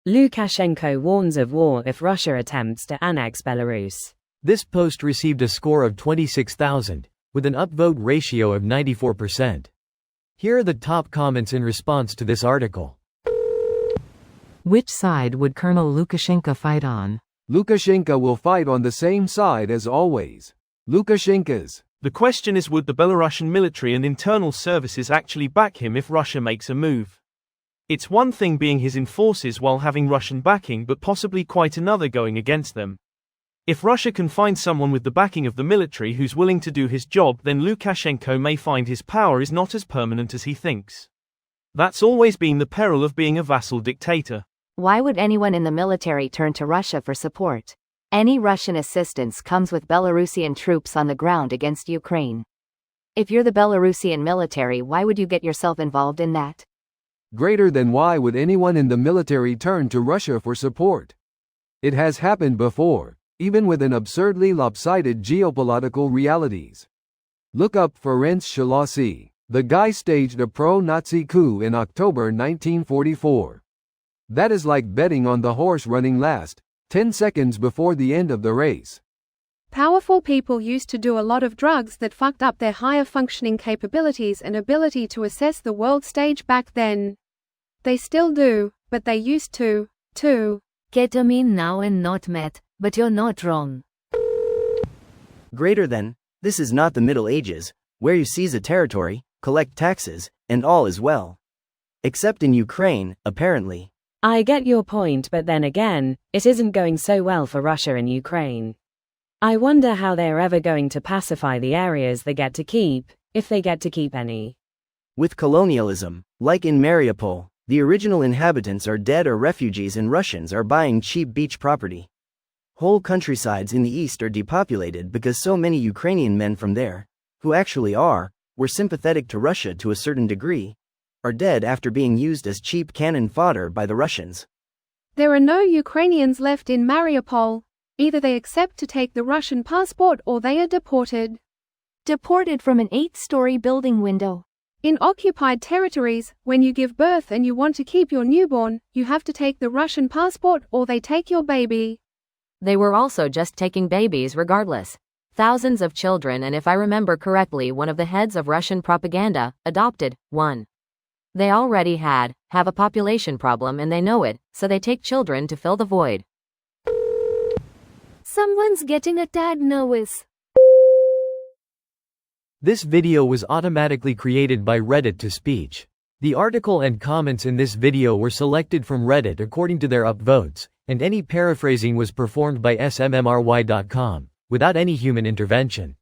Lukashenko warns of war if Russia attempts to annex Belarus. This post received a score of 26,000, with an upvote ratio of 94%. Here are the top comments in response to this article. Which side would Colonel Lukashenko fight on? Lukashenko will fight on the same side as always. Lukashenko's. The question is, would the Belarusian military and internal services actually back him if Russia makes a move? It's one thing being his enforces while having Russian backing, but possibly quite another going against them. If Russia can find someone with the backing of the military who's willing to do his job, then Lukashenko may find his power is not as permanent as he thinks. That's always been the peril of being a vassal dictator. Why would anyone in the military turn to Russia for support? Any Russian assistance comes with Belarusian troops on the ground against Ukraine. If you're the Belarusian military, why would you get yourself involved in that? Greater than why would anyone in the military turn to Russia for support? It has happened before, even with an absurdly lopsided geopolitical realities. Look up Ferenc Szalasi. The guy staged a pro-Nazi coup in October 1944. That is like betting on the horse running last, 10 seconds before the end of the race. Powerful people used to do a lot of drugs that fucked up their higher functioning capabilities and ability to assess the world stage back then. They still do, but they used to, too. Ketamine now and not meth, but you're not wrong. Greater than, this is not the Middle Ages, where you seize a territory, collect taxes, and all is well. Except in Ukraine, apparently. I get your point, but then again, it isn't going so well for Russia in Ukraine. I wonder how they're ever going to pacify the areas they get to keep, if they get to keep any. With colonialism, like in Mariupol, the original inhabitants are dead or refugees and Russians are buying cheap beach property. Whole countrysides in the east are depopulated because so many Ukrainian men from there, who actually were sympathetic to Russia to a certain degree, are dead after being used as cheap cannon fodder by the Russians. There are no Ukrainians left in Mariupol. Either they accept to take the Russian passport or they are deported. Deported from an 8-story building window. In occupied territories, when you give birth and you want to keep your newborn, you have to take the Russian passport or they take your baby. They were also just taking babies regardless. Thousands of children, and if I remember correctly, one of the heads of Russian propaganda adopted one. They already have a population problem and they know it, so they take children to fill the void. Someone's getting a tad nervous. This video was automatically created by Reddit to speech. The article and comments in this video were selected from Reddit according to their upvotes, and any paraphrasing was performed by smmry.com, without any human intervention.